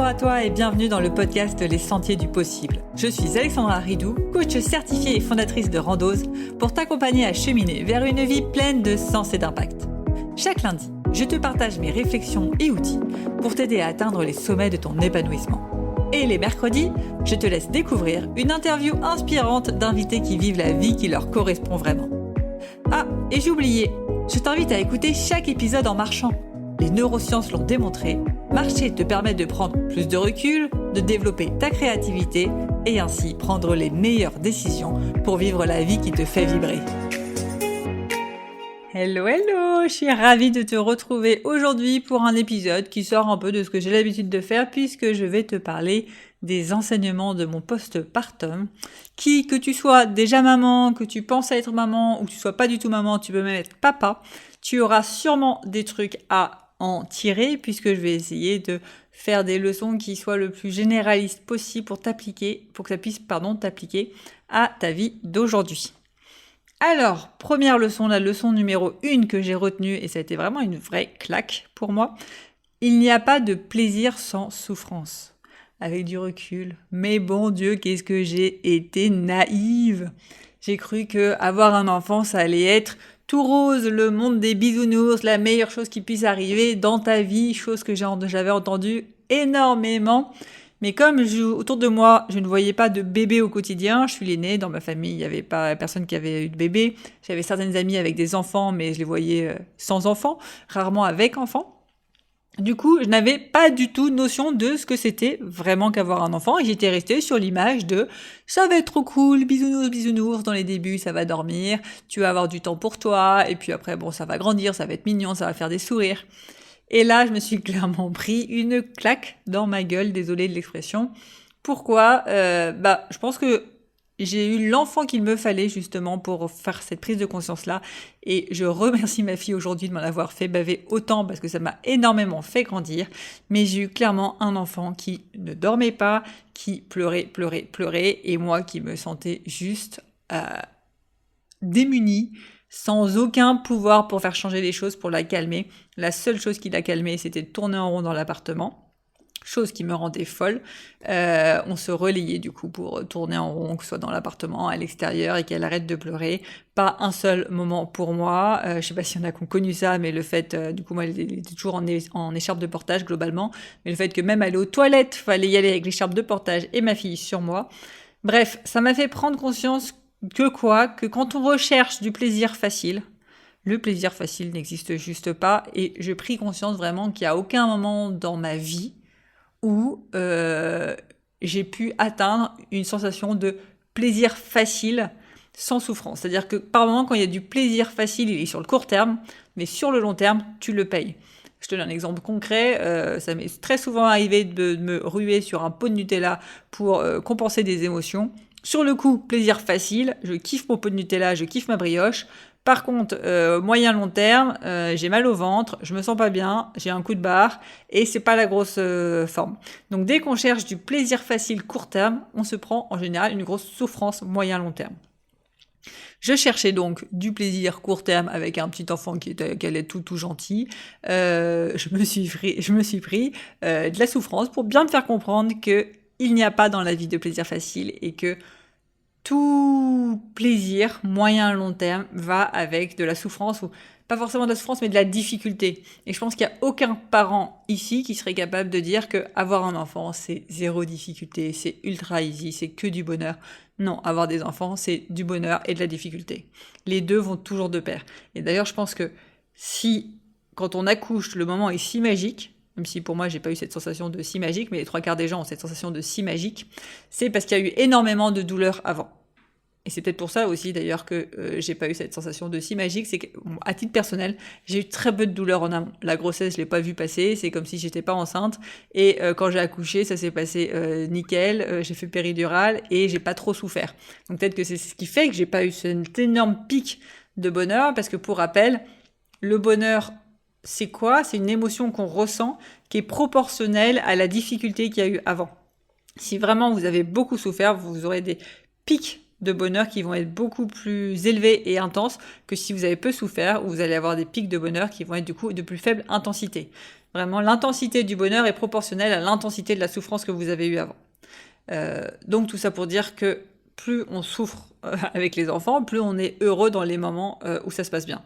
Bonjour à toi et bienvenue dans le podcast Les Sentiers du Possible. Je suis Alexandra Ridou, coach certifiée et fondatrice de Randose, pour t'accompagner à cheminer vers une vie pleine de sens et d'impact. Chaque lundi, je te partage mes réflexions et outils pour t'aider à atteindre les sommets de ton épanouissement. Et les mercredis, je te laisse découvrir une interview inspirante d'invités qui vivent la vie qui leur correspond vraiment. Ah, et j'ai oublié, je t'invite à écouter chaque épisode en marchant. Les neurosciences l'ont démontré, marcher te permet de prendre plus de recul, de développer ta créativité et ainsi prendre les meilleures décisions pour vivre la vie qui te fait vibrer. Hello, je suis ravie de te retrouver aujourd'hui pour un épisode qui sort un peu de ce que j'ai l'habitude de faire puisque je vais te parler des enseignements de mon postpartum qui, que tu sois déjà maman, que tu penses à être maman ou que tu sois pas du tout maman, tu peux même être papa, tu auras sûrement des trucs à en tirer puisque je vais essayer de faire des leçons qui soient le plus généralistes possible pour que ça puisse t'appliquer à ta vie d'aujourd'hui. Alors, première leçon, la leçon numéro 1 que j'ai retenue, et ça a été vraiment une vraie claque pour moi, il n'y a pas de plaisir sans souffrance. Avec du recul, mais bon Dieu, qu'est-ce que j'ai été naïve. J'ai cru que avoir un enfant, ça allait être tout rose, le monde des bisounours, la meilleure chose qui puisse arriver dans ta vie, chose que j'avais entendue énormément. Mais comme autour de moi, je ne voyais pas de bébé au quotidien, je suis l'aînée, dans ma famille, il n'y avait pas personne qui avait eu de bébé. J'avais certaines amies avec des enfants, mais je les voyais sans enfants, rarement avec enfants. Du coup, je n'avais pas du tout notion de ce que c'était vraiment qu'avoir un enfant et j'étais restée sur l'image de ça va être trop cool, bisounours, dans les débuts, ça va dormir, tu vas avoir du temps pour toi et puis après, bon, ça va grandir, ça va être mignon, ça va faire des sourires. Et là, je me suis clairement pris une claque dans ma gueule, désolée de l'expression. Pourquoi ? Je pense que j'ai eu l'enfant qu'il me fallait justement pour faire cette prise de conscience-là. Et je remercie ma fille aujourd'hui de m'en avoir fait baver autant parce que ça m'a énormément fait grandir. Mais j'ai eu clairement un enfant qui ne dormait pas, qui pleurait. Et moi qui me sentais juste démunie, sans aucun pouvoir pour faire changer les choses, pour la calmer. La seule chose qui l'a calmée, c'était de tourner en rond dans l'appartement. Chose qui me rendait folle. On se relayait du coup pour tourner en rond, que ce soit dans l'appartement, à l'extérieur, et qu'elle arrête de pleurer. Pas un seul moment pour moi. Je sais pas s'il y en a qui ont connu ça, mais le fait, du coup moi elle était toujours en écharpe de portage globalement, mais le fait que même aller aux toilettes, fallait y aller avec l'écharpe de portage et ma fille sur moi. Bref, ça m'a fait prendre conscience que quand on recherche du plaisir facile, le plaisir facile n'existe juste pas, et j'ai pris conscience vraiment qu'il n'y a aucun moment dans ma vie où j'ai pu atteindre une sensation de plaisir facile sans souffrance. C'est-à-dire que par moment, quand il y a du plaisir facile, il est sur le court terme, mais sur le long terme, tu le payes. Je te donne un exemple concret. Ça m'est très souvent arrivé de me ruer sur un pot de Nutella pour compenser des émotions. Sur le coup, plaisir facile, je kiffe mon pot de Nutella, je kiffe ma brioche. Par contre, moyen-long terme, j'ai mal au ventre, je me sens pas bien, j'ai un coup de barre et c'est pas la grosse forme. Donc dès qu'on cherche du plaisir facile court terme, on se prend en général une grosse souffrance moyen-long terme. Je cherchais donc du plaisir court terme avec un petit enfant qui allait tout gentil. Je me suis pris de la souffrance pour bien me faire comprendre que il n'y a pas dans la vie de plaisir facile et que tout plaisir, moyen, long terme, va avec de la souffrance, ou pas forcément de la souffrance, mais de la difficulté. Et je pense qu'il n'y a aucun parent ici qui serait capable de dire que avoir un enfant, c'est zéro difficulté, c'est ultra easy, c'est que du bonheur. Non, avoir des enfants, c'est du bonheur et de la difficulté. Les deux vont toujours de pair. Et d'ailleurs, je pense que quand on accouche, le moment est si magique, même si pour moi j'ai pas eu cette sensation de si magique, mais les 3/4 des gens ont cette sensation de si magique, c'est parce qu'il y a eu énormément de douleurs avant. Et c'est peut-être pour ça aussi d'ailleurs que j'ai pas eu cette sensation de si magique, c'est qu'à titre personnel, j'ai eu très peu de douleurs en amont. La grossesse, je l'ai pas vue passer, c'est comme si j'étais pas enceinte, et quand j'ai accouché, ça s'est passé nickel, j'ai fait péridurale et j'ai pas trop souffert. Donc peut-être que c'est ce qui fait que j'ai pas eu cet énorme pic de bonheur, parce que pour rappel, le bonheur, c'est quoi ? C'est une émotion qu'on ressent qui est proportionnelle à la difficulté qu'il y a eu avant. Si vraiment vous avez beaucoup souffert, vous aurez des pics de bonheur qui vont être beaucoup plus élevés et intenses que si vous avez peu souffert, où vous allez avoir des pics de bonheur qui vont être du coup de plus faible intensité. Vraiment, l'intensité du bonheur est proportionnelle à l'intensité de la souffrance que vous avez eue avant. Donc tout ça pour dire que plus on souffre avec les enfants, plus on est heureux dans les moments où ça se passe bien.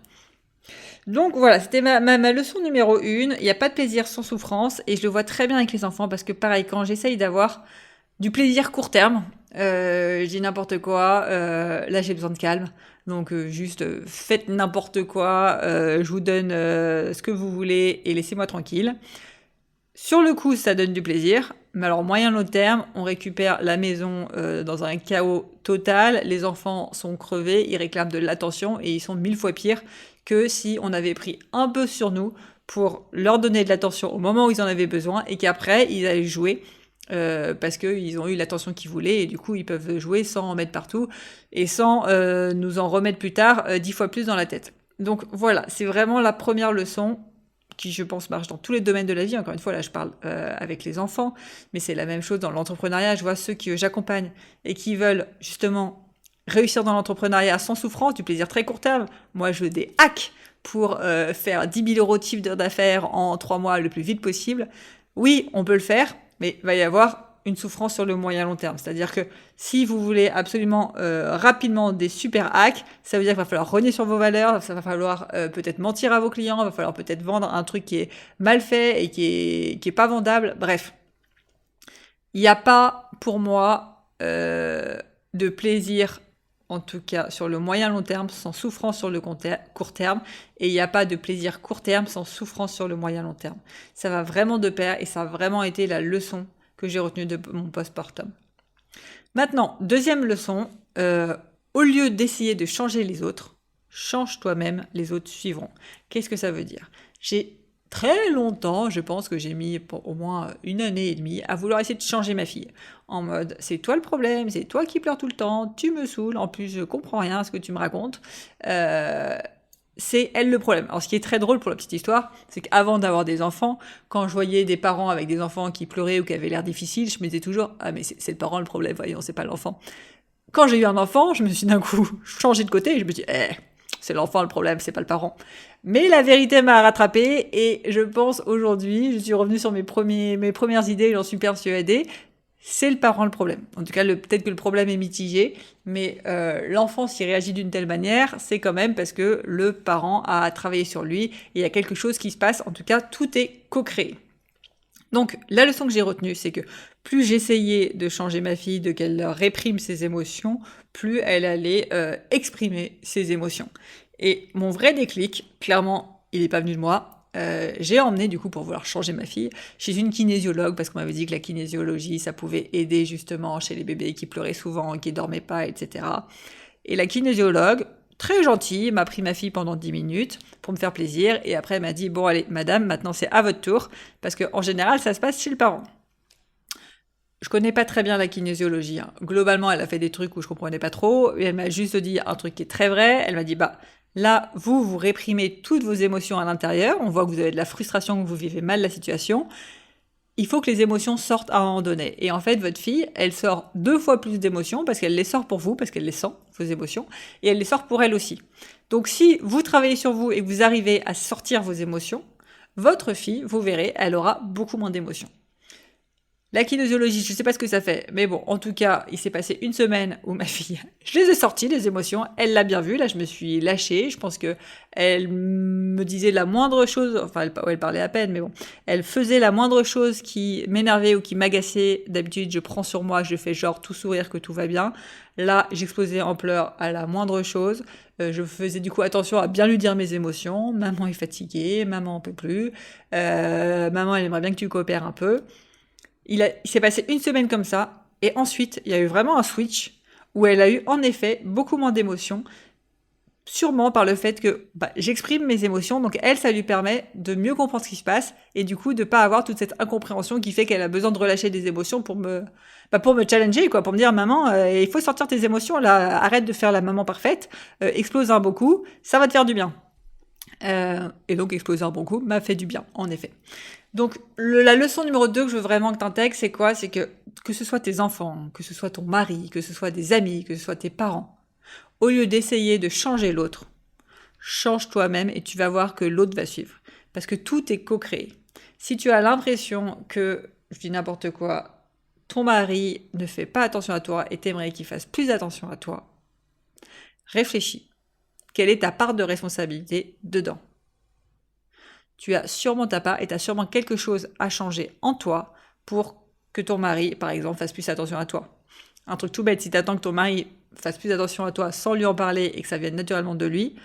Donc voilà, c'était ma leçon numéro 1. Il n'y a pas de plaisir sans souffrance, et je le vois très bien avec les enfants, parce que pareil, quand j'essaye d'avoir du plaisir court terme, je dis n'importe quoi, là j'ai besoin de calme, donc juste faites n'importe quoi, je vous donne ce que vous voulez et laissez-moi tranquille. Sur le coup, ça donne du plaisir, mais alors moyen long terme, on récupère la maison dans un chaos total, les enfants sont crevés, ils réclament de l'attention et ils sont 1000 fois pires que si on avait pris un peu sur nous pour leur donner de l'attention au moment où ils en avaient besoin et qu'après ils allaient jouer parce qu'ils ont eu l'attention qu'ils voulaient et du coup ils peuvent jouer sans en mettre partout et sans nous en remettre plus tard 10 fois plus dans la tête. Donc voilà, c'est vraiment la première leçon qui, je pense, marche dans tous les domaines de la vie. Encore une fois, là, je parle avec les enfants, mais c'est la même chose dans l'entrepreneuriat. Je vois ceux que j'accompagne et qui veulent justement réussir dans l'entrepreneuriat sans souffrance, du plaisir très court terme. Moi, je veux des hacks pour faire 10 000 euros de chiffre d'affaires en 3 mois le plus vite possible. Oui, on peut le faire, mais il va y avoir une souffrance sur le moyen long terme. C'est-à-dire que si vous voulez absolument rapidement des super hacks, ça veut dire qu'il va falloir renier sur vos valeurs, ça va falloir peut-être mentir à vos clients, il va falloir peut-être vendre un truc qui est mal fait et qui est pas vendable. Bref, il n'y a pas pour moi de plaisir, en tout cas sur le moyen long terme, sans souffrance sur le court terme, et il n'y a pas de plaisir court terme sans souffrance sur le moyen long terme. Ça va vraiment de pair et ça a vraiment été la leçon que j'ai retenue de mon postpartum. Maintenant, deuxième leçon, au lieu d'essayer de changer les autres, change toi-même, les autres suivront. Qu'est-ce que ça veut dire ? J'ai très longtemps, je pense que j'ai mis pour au moins 1 année et demie à vouloir essayer de changer ma fille. En mode, c'est toi le problème, c'est toi qui pleures tout le temps, tu me saoules, en plus je comprends rien à ce que tu me racontes. C'est elle le problème. Alors ce qui est très drôle pour la petite histoire, c'est qu'avant d'avoir des enfants, quand je voyais des parents avec des enfants qui pleuraient ou qui avaient l'air difficiles, je me disais toujours « Ah mais c'est le parent le problème, voyons, c'est pas l'enfant ». Quand j'ai eu un enfant, je me suis d'un coup changé de côté et je me dis « c'est l'enfant le problème, c'est pas le parent ». Mais la vérité m'a rattrapée et je pense aujourd'hui, je suis revenue sur mes premières idées, j'en suis persuadée, c'est le parent le problème. En tout cas, peut-être que le problème est mitigé, mais l'enfant, s'il réagit d'une telle manière, c'est quand même parce que le parent a travaillé sur lui et il y a quelque chose qui se passe. En tout cas, tout est co-créé. Donc, la leçon que j'ai retenue, c'est que plus j'essayais de changer ma fille, de qu'elle réprime ses émotions, plus elle allait exprimer ses émotions. Et mon vrai déclic, clairement, il n'est pas venu de moi. J'ai emmené du coup pour vouloir changer ma fille chez une kinésiologue parce qu'on m'avait dit que la kinésiologie ça pouvait aider justement chez les bébés qui pleuraient souvent, qui dormaient pas, etc. Et la kinésiologue, très gentille, m'a pris ma fille pendant 10 minutes pour me faire plaisir et après elle m'a dit bon allez madame maintenant c'est à votre tour parce qu'en général ça se passe chez le parent. Je connais pas très bien la kinésiologie. Hein. Globalement, elle a fait des trucs où je comprenais pas trop. Et elle m'a juste dit un truc qui est très vrai. Elle m'a dit, là, vous réprimez toutes vos émotions à l'intérieur. On voit que vous avez de la frustration, que vous vivez mal la situation. Il faut que les émotions sortent à un moment donné. Et en fait, votre fille, elle sort 2 fois plus d'émotions parce qu'elle les sort pour vous, parce qu'elle les sent, vos émotions. Et elle les sort pour elle aussi. Donc, si vous travaillez sur vous et que vous arrivez à sortir vos émotions, votre fille, vous verrez, elle aura beaucoup moins d'émotions. La kinésiologie, je sais pas ce que ça fait, mais bon, en tout cas, il s'est passé 1 semaine où ma fille, je les ai sorties, les émotions, elle l'a bien vu, là, je me suis lâchée, je pense que elle me disait la moindre chose, enfin, elle parlait à peine, mais bon, elle faisait la moindre chose qui m'énervait ou qui m'agaçait. D'habitude, je prends sur moi, je fais genre tout sourire que tout va bien. Là, j'explosais en pleurs à la moindre chose. Je faisais du coup attention à bien lui dire mes émotions. Maman est fatiguée, maman en peut plus, maman, elle aimerait bien que tu coopères un peu. Il s'est passé 1 semaine comme ça, et ensuite, il y a eu vraiment un switch où elle a eu en effet beaucoup moins d'émotions, sûrement par le fait que j'exprime mes émotions, donc elle, ça lui permet de mieux comprendre ce qui se passe, et du coup de pas avoir toute cette incompréhension qui fait qu'elle a besoin de relâcher des émotions pour me challenger, quoi, pour me dire maman, il faut sortir tes émotions, là, arrête de faire la maman parfaite, explose un bon coup, ça va te faire du bien. Et donc exploser un bon coup m'a fait du bien, en effet. Donc, la leçon numéro 2 que je veux vraiment que tu intègres, c'est quoi? C'est que ce soit tes enfants, que ce soit ton mari, que ce soit des amis, que ce soit tes parents, au lieu d'essayer de changer l'autre, change toi-même et tu vas voir que l'autre va suivre. Parce que tout est co-créé. Si tu as l'impression que, je dis n'importe quoi, ton mari ne fait pas attention à toi et t'aimerais qu'il fasse plus attention à toi, réfléchis. Quelle est ta part de responsabilité dedans? Tu as sûrement ta part et tu as sûrement quelque chose à changer en toi pour que ton mari, par exemple, fasse plus attention à toi. Un truc tout bête, si tu attends que ton mari fasse plus attention à toi sans lui en parler et que ça vienne naturellement de lui,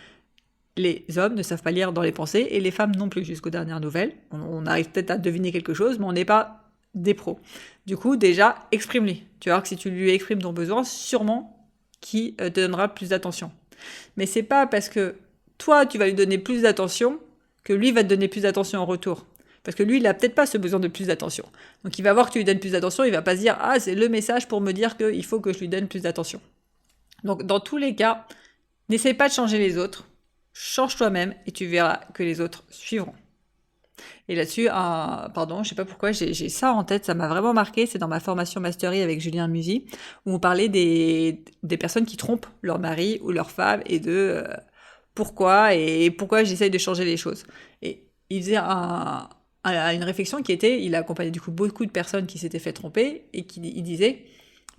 les hommes ne savent pas lire dans les pensées et les femmes non plus jusqu'aux dernières nouvelles. On arrive peut-être à deviner quelque chose, mais on n'est pas des pros. Du coup, déjà, exprime-lui. Tu vas voir que si tu lui exprimes ton besoin, sûrement qu'il te donnera plus d'attention. Mais c'est pas parce que toi, tu vas lui donner plus d'attention que lui va te donner plus d'attention en retour. Parce que lui, il a peut-être pas ce besoin de plus d'attention. Donc il va voir que tu lui donnes plus d'attention, il va pas se dire « Ah, c'est le message pour me dire qu'il faut que je lui donne plus d'attention. » Donc dans tous les cas, n'essaie pas de changer les autres, change toi-même et tu verras que les autres suivront. Et là-dessus, je sais pas pourquoi, j'ai ça en tête, ça m'a vraiment marqué, c'est dans ma formation Mastery avec Julien Musy, où on parlait des personnes qui trompent leur mari ou leur femme et de pourquoi j'essaye de changer les choses. Et il faisait une réflexion qui était, il a accompagné du coup beaucoup de personnes qui s'étaient fait tromper et il disait,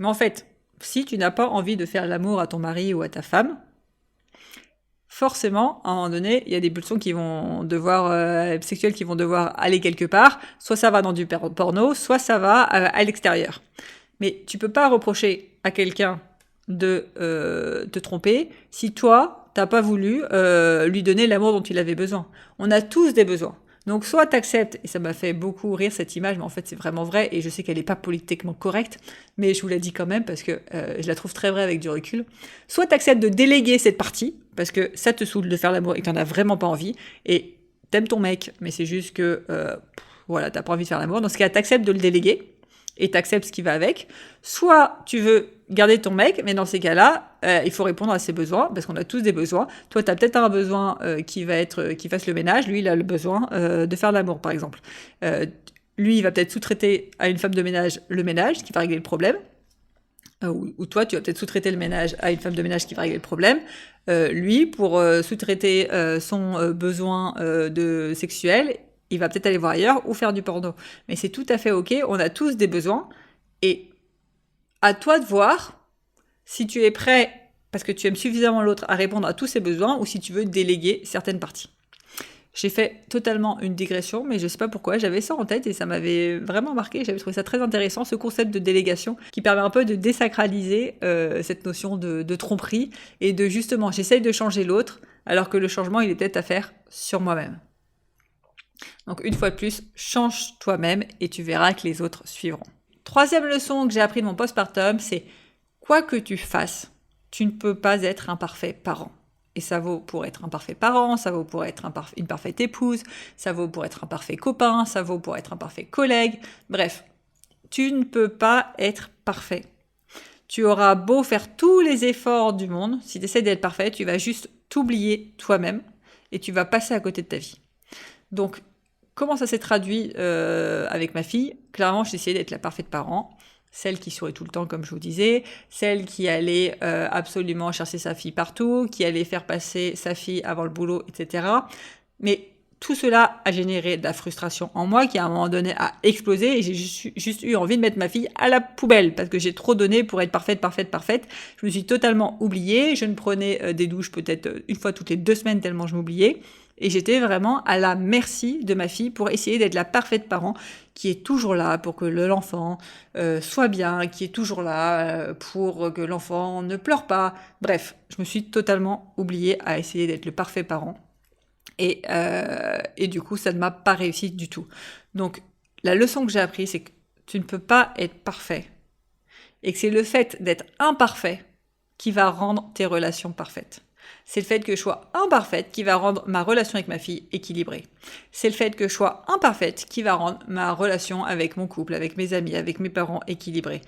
mais en fait, si tu n'as pas envie de faire l'amour à ton mari ou à ta femme, forcément, à un moment donné, il y a des pulsions sexuelles qui vont devoir aller quelque part. Soit ça va dans du porno, soit ça va à l'extérieur. Mais tu peux pas reprocher à quelqu'un de te tromper si toi, t'as pas voulu lui donner l'amour dont il avait besoin. On a tous des besoins. Donc soit t'acceptes, et ça m'a fait beaucoup rire cette image, mais en fait c'est vraiment vrai, et je sais qu'elle est pas politiquement correcte, mais je vous la dis quand même parce que je la trouve très vraie avec du recul. Soit t'acceptes de déléguer cette partie, parce que ça te saoule de faire l'amour et que t'en as vraiment pas envie, et t'aimes ton mec, mais c'est juste que voilà, t'as pas envie de faire l'amour. Dans ce cas, t'acceptes de le déléguer, et t'acceptes ce qui va avec. Soit tu veux garder ton mec, mais dans ces cas-là, il faut répondre à ses besoins, parce qu'on a tous des besoins. Toi, t'as peut-être un besoin qui fasse le ménage, lui, il a le besoin de faire l'amour, par exemple. Lui, il va peut-être sous-traiter à une femme de ménage le ménage, ce qui va régler le problème. Ou toi, tu vas peut-être sous-traiter le ménage à une femme de ménage qui va régler le problème. Lui, pour sous-traiter son besoin sexuel, il va peut-être aller voir ailleurs ou faire du porno. Mais c'est tout à fait ok, on a tous des besoins. Et à toi de voir si tu es prêt, parce que tu aimes suffisamment l'autre, à répondre à tous ses besoins, ou si tu veux déléguer certaines parties. J'ai fait totalement une digression, mais je sais pas pourquoi, j'avais ça en tête et ça m'avait vraiment marqué, j'avais trouvé ça très intéressant, ce concept de délégation qui permet un peu de désacraliser cette notion de tromperie et de justement, j'essaye de changer l'autre, alors que le changement, il est peut-être à faire sur moi-même. Donc une fois de plus, change toi-même et tu verras que les autres suivront. Troisième leçon que j'ai appris de mon postpartum, c'est quoi que tu fasses, tu ne peux pas être un parfait parent. Et ça vaut pour être un parfait parent, ça vaut pour être une parfaite épouse, ça vaut pour être un parfait copain, ça vaut pour être un parfait collègue. Bref, tu ne peux pas être parfait. Tu auras beau faire tous les efforts du monde, si tu essaies d'être parfait, tu vas juste t'oublier toi-même et tu vas passer à côté de ta vie. Donc, comment ça s'est traduit avec ma fille? Clairement, j'ai essayé d'être la parfaite parent. Celle qui sourit tout le temps, comme je vous disais, celle qui allait absolument chercher sa fille partout, qui allait faire passer sa fille avant le boulot, etc. Mais tout cela a généré de la frustration en moi qui, à un moment donné, a explosé et j'ai juste eu envie de mettre ma fille à la poubelle parce que j'ai trop donné pour être parfaite. Je me suis totalement oubliée. Je ne prenais des douches peut-être une fois toutes les 2 semaines tellement je m'oubliais. Et j'étais vraiment à la merci de ma fille pour essayer d'être la parfaite parent qui est toujours là pour que l'enfant soit bien, qui est toujours là pour que l'enfant ne pleure pas. Bref, je me suis totalement oubliée à essayer d'être le parfait parent. Et du coup, ça ne m'a pas réussi du tout. Donc, la leçon que j'ai apprise, c'est que tu ne peux pas être parfait. Et que c'est le fait d'être imparfait qui va rendre tes relations parfaites. C'est le fait que je sois imparfaite qui va rendre ma relation avec ma fille équilibrée. C'est le fait que je sois imparfaite qui va rendre ma relation avec mon couple, avec mes amis, avec mes parents équilibrée.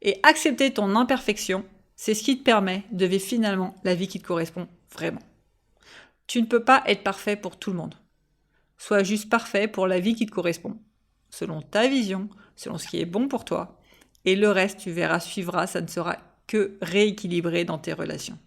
Et accepter ton imperfection, c'est ce qui te permet de vivre finalement la vie qui te correspond vraiment. Tu ne peux pas être parfait pour tout le monde. Sois juste parfait pour la vie qui te correspond. selon ta vision, selon ce qui est bon pour toi. Et le reste, tu verras, suivra, ça ne sera que rééquilibré dans tes relations.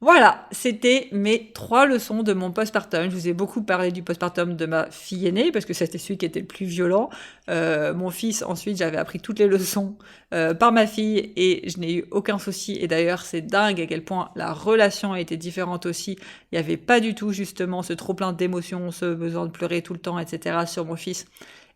Voilà, c'était mes 3 leçons de mon postpartum. Je vous ai beaucoup parlé du postpartum de ma fille aînée, parce que c'était celui qui était le plus violent. Mon fils, ensuite, j'avais appris toutes les leçons par ma fille, et je n'ai eu aucun souci. Et d'ailleurs, c'est dingue à quel point la relation a été différente aussi. Il n'y avait pas du tout, justement, ce trop-plein d'émotions, ce besoin de pleurer tout le temps, etc. sur mon fils.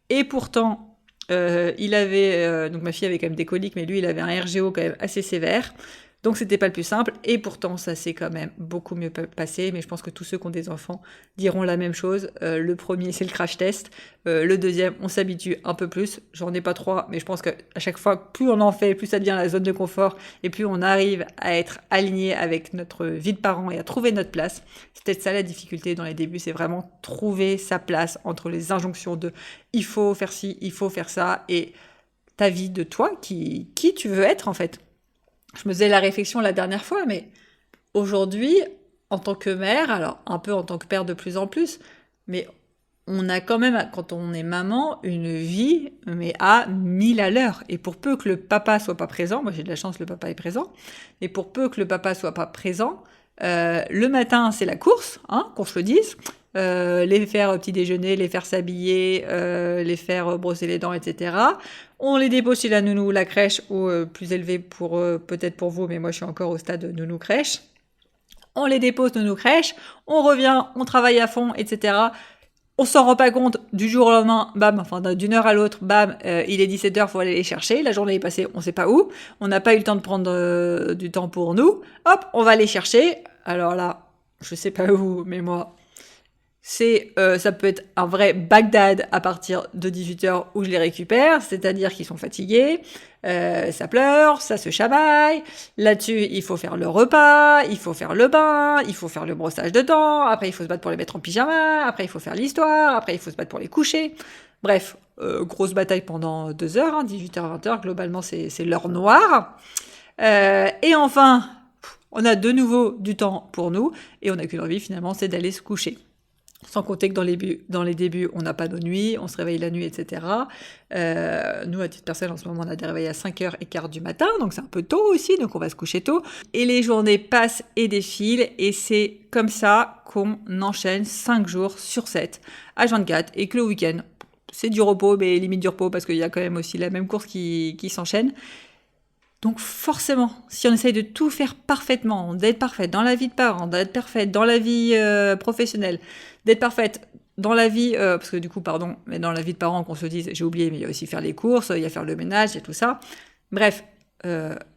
Et pourtant, il avait... donc ma fille avait quand même des coliques, mais lui, il avait un RGO quand même assez sévère. Donc c'était pas le plus simple, et pourtant ça s'est quand même beaucoup mieux passé, mais je pense que tous ceux qui ont des enfants diront la même chose. Le premier, c'est le crash test. Le deuxième, on s'habitue un peu plus. J'en ai pas 3, mais je pense qu'à chaque fois, plus on en fait, plus ça devient la zone de confort, et plus on arrive à être aligné avec notre vie de parent et à trouver notre place. C'est peut-être ça la difficulté dans les débuts, c'est vraiment trouver sa place entre les injonctions de « il faut faire ci, il faut faire ça », et ta vie de toi, qui tu veux être en fait. Je me faisais la réflexion la dernière fois, mais aujourd'hui, en tant que mère, alors un peu en tant que père de plus en plus, mais on a quand même, quand on est maman, une vie, mais à 1000 à l'heure. Et pour peu que le papa soit pas présent, moi j'ai de la chance, le papa est présent, mais pour peu que le papa soit pas présent, le matin c'est la course, qu'on se le dise, les faire petit déjeuner, les faire s'habiller, les faire brosser les dents, etc. On les dépose chez la nounou, la crèche, ou plus élevé pour peut-être pour vous, mais moi je suis encore au stade nounou crèche. On les dépose nounou crèche, on revient, on travaille à fond, etc. On s'en rend pas compte du jour au lendemain, bam, enfin d'une heure à l'autre, bam, il est 17h, faut aller les chercher, la journée est passée, on sait pas où, on n'a pas eu le temps de prendre du temps pour nous, hop, on va les chercher. Alors là, je sais pas où, mais moi... ça peut être un vrai Bagdad à partir de 18h où je les récupère, c'est-à-dire qu'ils sont fatigués, ça pleure, ça se chamaille, là-dessus il faut faire le repas, il faut faire le bain, il faut faire le brossage de dents, après il faut se battre pour les mettre en pyjama, après il faut faire l'histoire, après il faut se battre pour les coucher. Bref, grosse bataille pendant 2 heures, 18h, 20h, globalement c'est l'heure noire. Et enfin, on a de nouveau du temps pour nous, et on n'a qu'une envie finalement, c'est d'aller se coucher. Sans compter que dans les débuts, on n'a pas nos nuits, on se réveille la nuit, etc. Nous, à titre personnel, en ce moment, on a des réveils à 5h15 du matin, donc c'est un peu tôt aussi, donc on va se coucher tôt. Et les journées passent et défilent, et c'est comme ça qu'on enchaîne 5 jours sur 7, à 24, et que le week-end, c'est du repos, mais limite du repos, parce qu'il y a quand même aussi la même course qui s'enchaîne. Donc forcément, si on essaye de tout faire parfaitement, d'être parfaite dans la vie de parent, d'être parfaite dans la vie professionnelle, d'être parfaite dans la vie, parce que du coup, mais dans la vie de parent, qu'on se dise, j'ai oublié, mais il y a aussi faire les courses, il y a faire le ménage, il y a tout ça. Bref,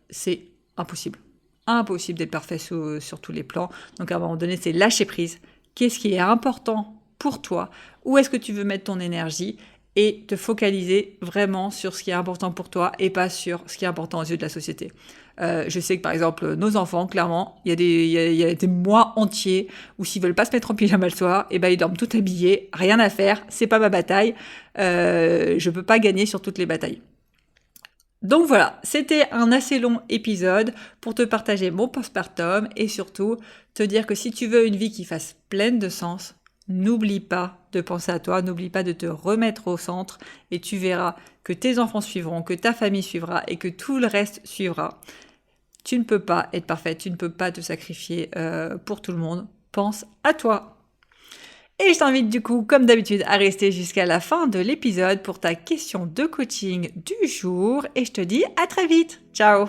c'est impossible. Impossible d'être parfait sur tous les plans. Donc à un moment donné, c'est lâcher prise. Qu'est-ce qui est important pour toi? Où est-ce que tu veux mettre ton énergie? Et te focaliser vraiment sur ce qui est important pour toi et pas sur ce qui est important aux yeux de la société. Je sais que par exemple, nos enfants, clairement, il y a des mois entiers où s'ils veulent pas se mettre en pyjama le soir, et ben ils dorment tout habillés, rien à faire, c'est pas ma bataille, je peux pas gagner sur toutes les batailles. Donc voilà, c'était un assez long épisode pour te partager mon postpartum et surtout te dire que si tu veux une vie qui fasse pleine de sens, n'oublie pas de penser à toi, n'oublie pas de te remettre au centre et tu verras que tes enfants suivront, que ta famille suivra et que tout le reste suivra. Tu ne peux pas être parfaite, tu ne peux pas te sacrifier pour tout le monde. Pense à toi. Et je t'invite du coup, comme d'habitude, à rester jusqu'à la fin de l'épisode pour ta question de coaching du jour et je te dis à très vite. Ciao!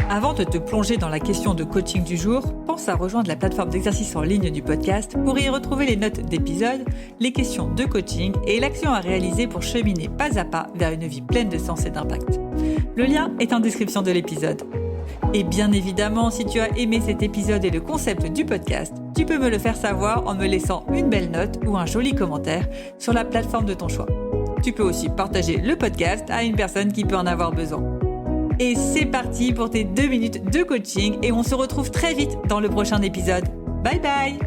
Avant de te plonger dans la question de coaching du jour, pense à rejoindre la plateforme d'exercice en ligne du podcast pour y retrouver les notes d'épisode, les questions de coaching et l'action à réaliser pour cheminer pas à pas vers une vie pleine de sens et d'impact. Le lien est en description de l'épisode. Et bien évidemment, si tu as aimé cet épisode et le concept du podcast, tu peux me le faire savoir en me laissant une belle note ou un joli commentaire sur la plateforme de ton choix. Tu peux aussi partager le podcast à une personne qui peut en avoir besoin. Et c'est parti pour tes 2 minutes de coaching et on se retrouve très vite dans le prochain épisode. Bye bye!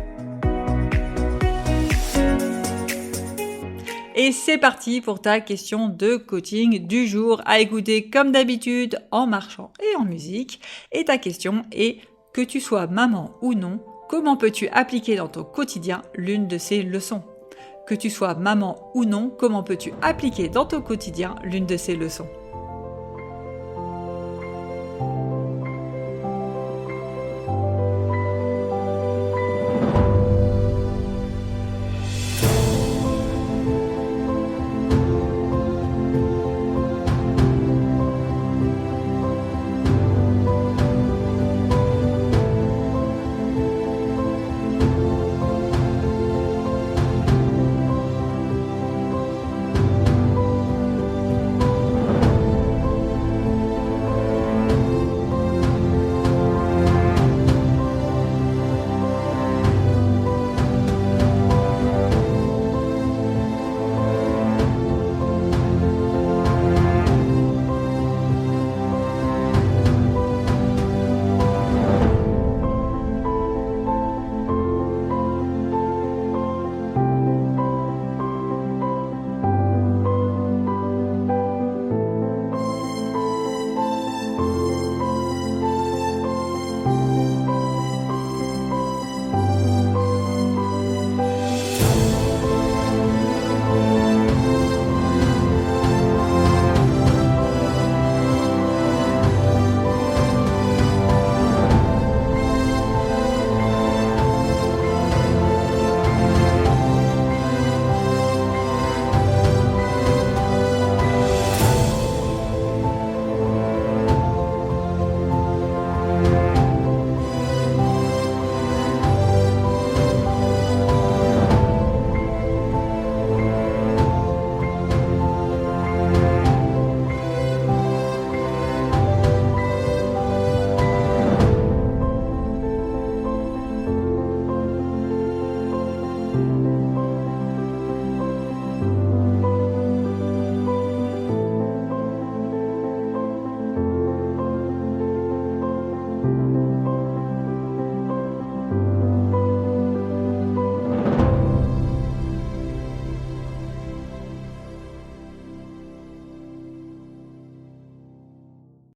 Et c'est parti pour ta question de coaching du jour à écouter comme d'habitude en marchant et en musique. Et ta question est que tu sois maman ou non, Comment peux-tu appliquer dans ton quotidien l'une de ces leçons ? Que tu sois maman ou non, comment peux-tu appliquer dans ton quotidien l'une de ces leçons ?